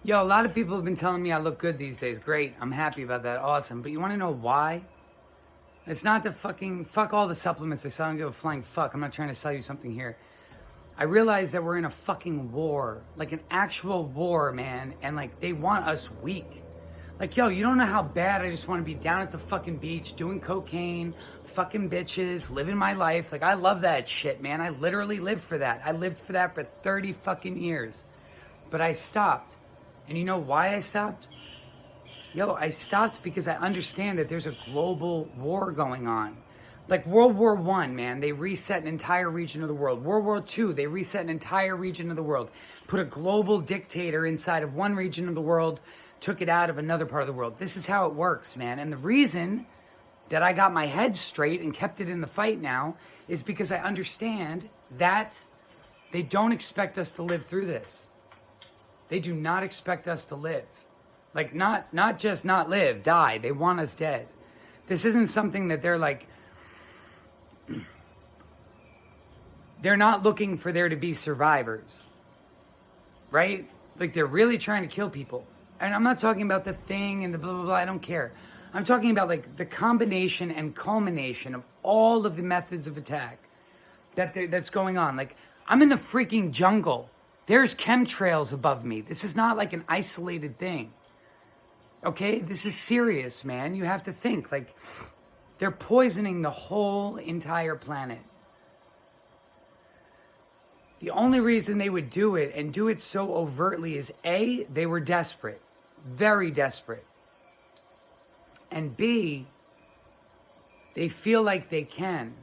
Yo, a lot of people have been telling me I look good these days. Great. I'm happy about that. Awesome. But you want to know why? It's not the fuck all the supplements. I don't give a flying fuck. I'm not trying to sell you something here. I realize that we're in a fucking war. Like an actual war, man. And like they want us weak. Like, yo, you don't know how bad I just want to be down at the fucking beach doing cocaine, fucking bitches, living my life. Like, I love that shit, man. I literally live for that. I lived for that for 30 fucking years. But I stopped. And you know why I stopped? Yo, I stopped because I understand that there's a global war going on. Like World War One, man, they reset an entire region of the world. World War Two, they reset an entire region of the world. Put a global dictator inside of one region of the world, took it out of another part of the world. This is how it works, man. And the reason that I got my head straight and kept it in the fight now is because I understand that they don't expect us to live through this. They do not expect us to live. Like, not just not live, die. They want us dead. This isn't something that they're like... They're not looking for there to be survivors. Right? Like, they're really trying to kill people. And I'm not talking about the thing and the blah, blah, blah. I don't care. I'm talking about, like, the combination and culmination of all of the methods of attack that's going on. Like, I'm in the freaking jungle. There's chemtrails above me. This is not like an isolated thing. Okay? This is serious, man. You have to think. Like, they're poisoning the whole entire planet. The only reason they would do it and do it so overtly is A, they were desperate. Very desperate. And B, they feel like they can.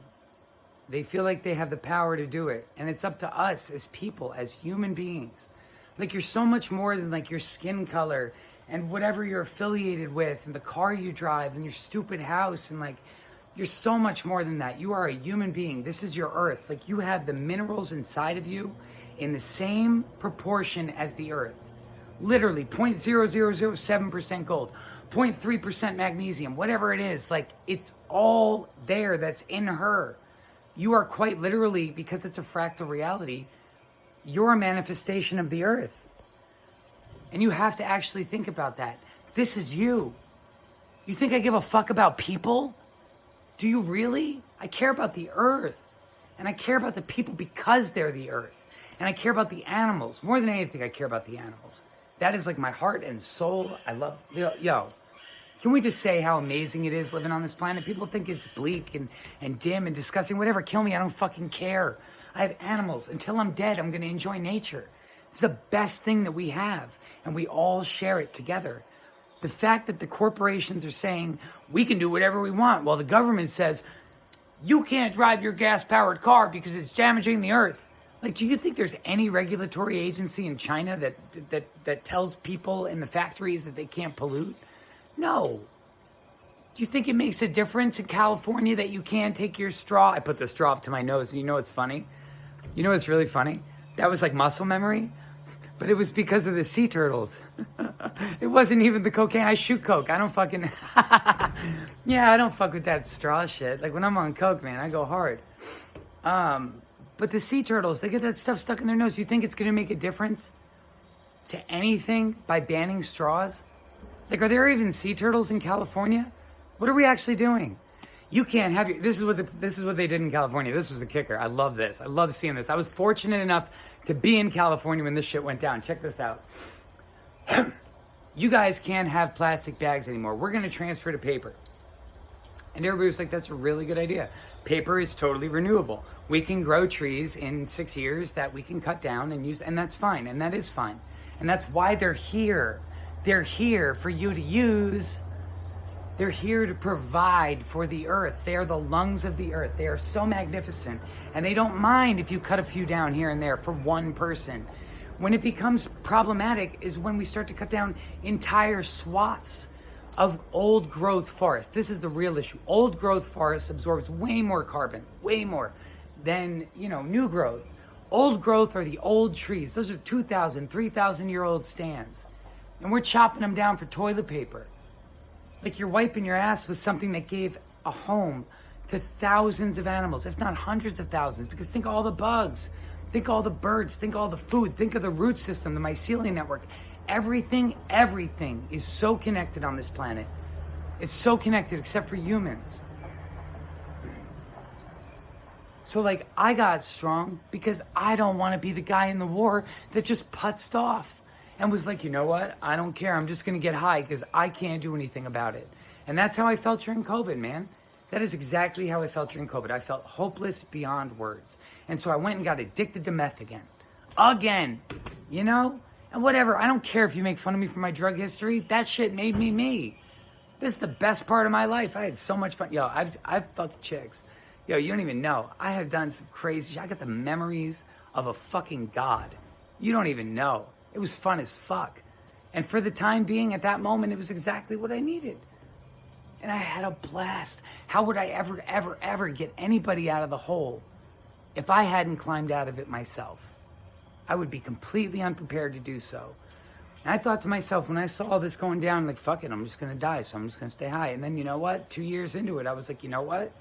They feel like they have the power to do it. And it's up to us as people, as human beings. Like, you're so much more than like your skin color and whatever you're affiliated with and the car you drive and your stupid house. And like, you're so much more than that. You are a human being. This is your earth. Like, you have the minerals inside of you in the same proportion as the earth. Literally 0.0007% gold, 0.3% magnesium, whatever it is. Like, it's all there that's in her. You are quite literally, because it's a fractal reality, you're a manifestation of the earth. And you have to actually think about that. This is you. You think I give a fuck about people? Do you really? I care about the earth. And I care about the people because they're the earth. And I care about the animals. More than anything, I care about the animals. That is like my heart and soul. I love... Yo, can we just say how amazing it is living on this planet? People think it's bleak and dim and disgusting. Whatever, kill me. I don't fucking care. I have animals. Until I'm dead, I'm going to enjoy nature. It's the best thing that we have. And we all share it together. The fact that the corporations are saying, we can do whatever we want, while the government says, you can't drive your gas-powered car because it's damaging the earth. Like, do you think there's any regulatory agency in China that tells people in the factories that they can't pollute? No. Do you think it makes a difference in California that you can't take your straw? I put the straw up to my nose, and you know what's funny? You know what's really funny? That was like muscle memory, but it was because of the sea turtles. It wasn't even the cocaine. I shoot coke. I don't fucking... Yeah, I don't fuck with that straw shit. Like, when I'm on coke, man, I go hard. But the sea turtles, they get that stuff stuck in their nose. You think it's going to make a difference to anything by banning straws? Like, are there even sea turtles in California? What are we actually doing? You can't have your... This is what they did in California. This was the kicker. I love this. I love seeing this. I was fortunate enough to be in California when this shit went down. Check this out. You guys can't have plastic bags anymore. We're going to transfer to paper. And everybody was like, that's a really good idea. Paper is totally renewable. We can grow trees in 6 years that we can cut down and use, and that's fine, and that is fine. And that's why they're here. They're here for you to use. They're here to provide for the earth. They are the lungs of the earth. They are so magnificent. And they don't mind if you cut a few down here and there for one person. When it becomes problematic is when we start to cut down entire swaths of old growth forest. This is the real issue. Old growth forest absorbs way more carbon, way more than, new growth. Old growth are the old trees. Those are 2,000, 3,000-year-old stands. And we're chopping them down for toilet paper. Like you're wiping your ass with something that gave a home to thousands of animals, if not hundreds of thousands. Because think all the bugs, think all the birds, think all the food, think of the root system, the mycelium network. everything is so connected on this planet. It's so connected except for humans. So like, I got strong because I don't want to be the guy in the war that just putzed off and was like, you know what? I don't care. I'm just going to get high because I can't do anything about it. And that's how I felt during COVID, man. That is exactly how I felt during COVID. I felt hopeless beyond words. And so I went and got addicted to meth again. Again, you know? And whatever, I don't care if you make fun of me for my drug history. That shit made me me. This is the best part of my life. I had so much fun. Yo, I've fucked chicks. Yo, you don't even know. I have done some crazy shit. I got the memories of a fucking god. You don't even know. It was fun as fuck. And for the time being, at that moment, it was exactly what I needed. And I had a blast. How would I ever get anybody out of the hole if I hadn't climbed out of it myself? I would be completely unprepared to do so. And I thought to myself, when I saw all this going down, like, fuck it, I'm just going to die, so I'm just going to stay high. And then, you know what? 2 years into it, I was like, you know what?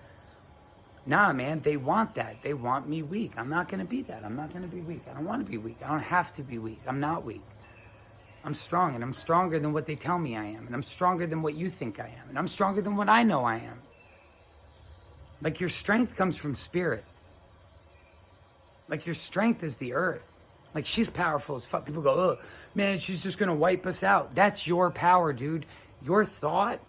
Nah, man, they want that. They want me weak. I'm not going to be that. I'm not going to be weak. I don't want to be weak. I don't have to be weak. I'm not weak. I'm strong, and I'm stronger than what they tell me I am. And I'm stronger than what you think I am. And I'm stronger than what I know I am. Like, your strength comes from spirit. Like, your strength is the earth. Like, she's powerful as fuck. People go, oh, man, she's just going to wipe us out. That's your power, dude. Your thought,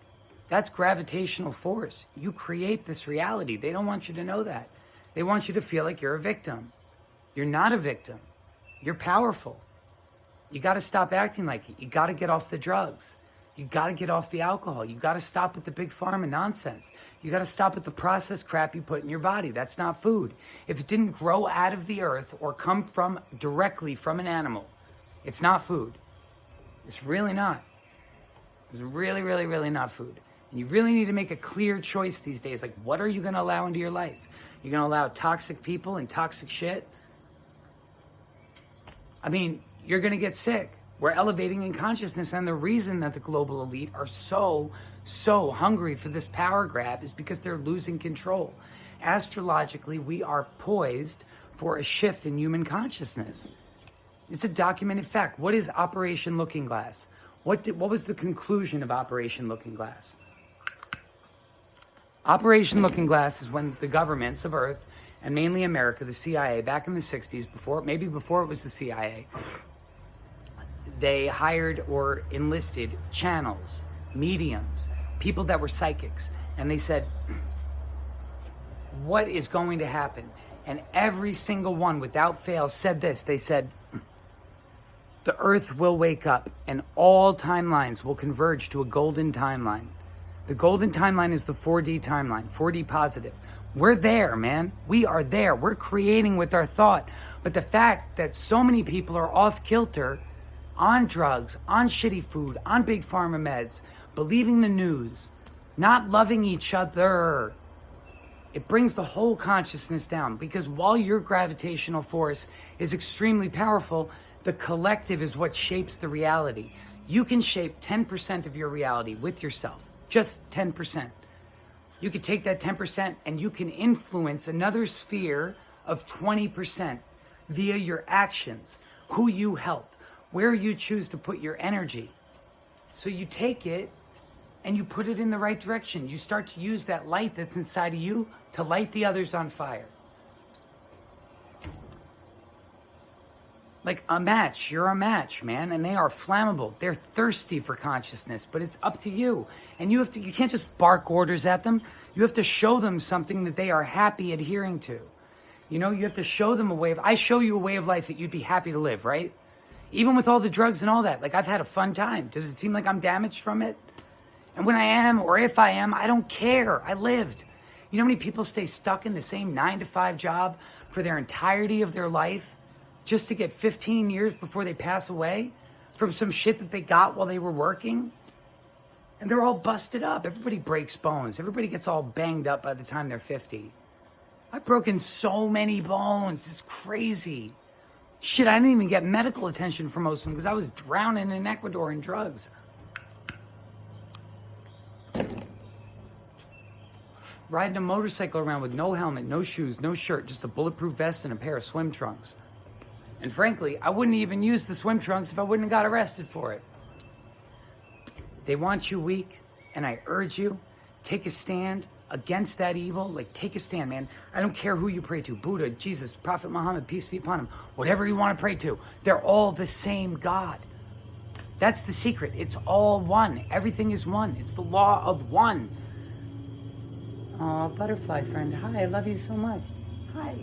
that's gravitational force. You create this reality. They don't want you to know that. They want you to feel like you're a victim. You're not a victim. You're powerful. You got to stop acting like it. You got to get off the drugs. You got to get off the alcohol. You got to stop with the big pharma nonsense. You got to stop with the processed crap you put in your body. That's not food. If it didn't grow out of the earth or come from directly from an animal, it's not food. It's really not. It's really not food. And you really need to make a clear choice these days. Like, what are you going to allow into your life? You're going to allow toxic people and toxic shit? I mean, you're going to get sick. We're elevating in consciousness, and the reason that the global elite are so hungry for this power grab is because they're losing control. Astrologically, we are poised for a shift in human consciousness. It's a documented fact. What is Operation Looking Glass? What was the conclusion of Operation Looking Glass? Operation Looking Glass is when the governments of Earth, and mainly America, the CIA, back in the 60s, before it was the CIA, they hired or enlisted channels, mediums, people that were psychics. And they said, what is going to happen? And every single one, without fail, said this. They said, the earth will wake up and all timelines will converge to a golden timeline. The golden timeline is the 4D timeline, 4D positive. We're there, man. We are there. We're creating with our thought. But the fact that so many people are off kilter, on drugs, on shitty food, on big pharma meds, believing the news, not loving each other, it brings the whole consciousness down. Because while your gravitational force is extremely powerful, the collective is what shapes the reality. You can shape 10% of your reality with yourself, just 10%. You can take that 10% and you can influence another sphere of 20% via your actions, who you help, where you choose to put your energy. So you take it and you put it in the right direction. You start to use that light that's inside of you to light the others on fire. Like a match, you're a match, man, and they are flammable. They're thirsty for consciousness, but it's up to you. And you can't just bark orders at them. You have to show them something that they are happy adhering to. You know, you have to show them I show you a way of life that you'd be happy to live, right? Even with all the drugs and all that, like, I've had a fun time. Does it seem like I'm damaged from it? And when I am, or if I am, I don't care. I lived. You know how many people stay stuck in the same 9-to-5 job for their entirety of their life just to get 15 years before they pass away from some shit that they got while they were working? And they're all busted up. Everybody breaks bones. Everybody gets all banged up by the time they're 50. I've broken so many bones. It's crazy. Shit, I didn't even get medical attention for most of them because I was drowning in Ecuador in drugs. Riding a motorcycle around with no helmet, no shoes, no shirt, just a bulletproof vest and a pair of swim trunks. And frankly, I wouldn't even use the swim trunks if I wouldn't have got arrested for it. They want you weak, and I urge you, take a stand against that evil. Like, take a stand, man. I don't care who you pray to. Buddha, Jesus, Prophet Muhammad, peace be upon him. Whatever you want to pray to. They're all the same God. That's the secret. It's all one. Everything is one. It's the law of one. Oh, butterfly friend. Hi, I love you so much. Hi.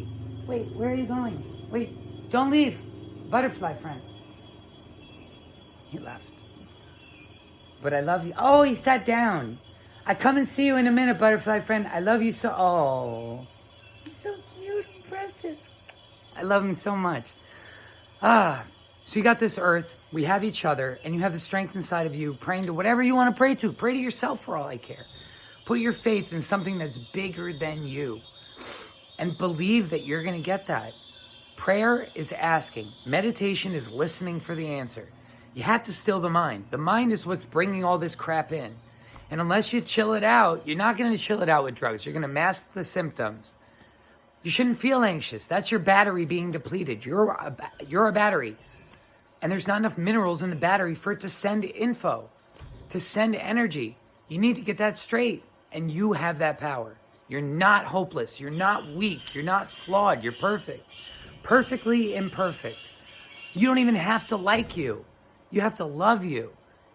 Wait, where are you going? Wait, don't leave. Butterfly friend. He left. But I love you. Oh, he sat down. I come and see you in a minute, butterfly friend. I love you so. Oh, he's so cute and precious. I love him so much. So you got this earth. We have each other, and you have the strength inside of you, praying to whatever you want to pray to. Pray to yourself for all I care. Put your faith in something that's bigger than you, and believe that you're going to get that. Prayer is asking. Meditation is listening for the answer. You have to still the mind. The mind is what's bringing all this crap in. And unless you chill it out, you're not going to chill it out with drugs. You're going to mask the symptoms. You shouldn't feel anxious. That's your battery being depleted. You're a battery. And there's not enough minerals in the battery for it to send info, to send energy. You need to get that straight. And you have that power. You're not hopeless. You're not weak. You're not flawed. You're perfect. Perfectly imperfect. You don't even have to like you. You have to love you.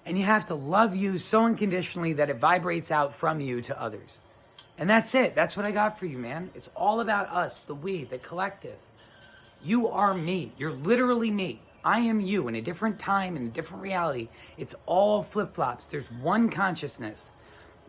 And you have to love you so unconditionally that it vibrates out from you to others. And that's it. That's what I got for you, man. It's all about us, the we, the collective. You are me. You're literally me. I am you in a different time, in a different reality. It's all flip-flops. There's one consciousness.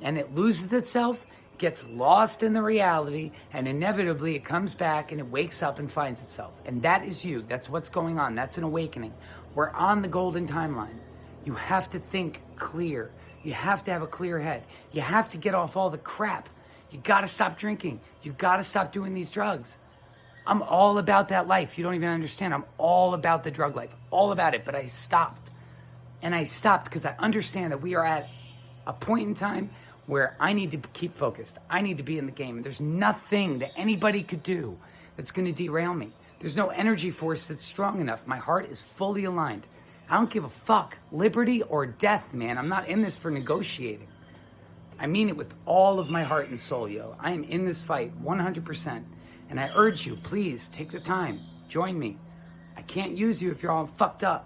And it loses itself, gets lost in the reality, and inevitably it comes back and it wakes up and finds itself. And that is you. That's what's going on. That's an awakening. We're on the golden timeline. You have to think clear. You have to have a clear head. You have to get off all the crap. You got to stop drinking. You got to stop doing these drugs. I'm all about that life. You don't even understand. I'm all about the drug life. All about it. But I stopped. And I stopped because I understand that we are at a point in time where I need to keep focused. I need to be in the game. There's nothing that anybody could do that's going to derail me. There's no energy force that's strong enough. My heart is fully aligned. I don't give a fuck. Liberty or death, man. I'm not in this for negotiating. I mean it with all of my heart and soul, yo. I am in this fight 100%. And I urge you, please, take the time. Join me. I can't use you if you're all fucked up.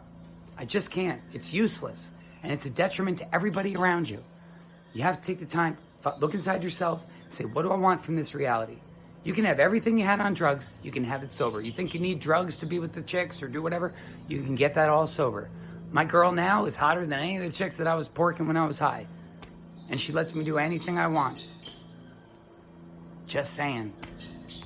I just can't. It's useless. And it's a detriment to everybody around you. You have to take the time, look inside yourself, and say, what do I want from this reality? You can have everything you had on drugs. You can have it sober. You think you need drugs to be with the chicks or do whatever? You can get that all sober. My girl now is hotter than any of the chicks that I was porking when I was high. And she lets me do anything I want. Just saying.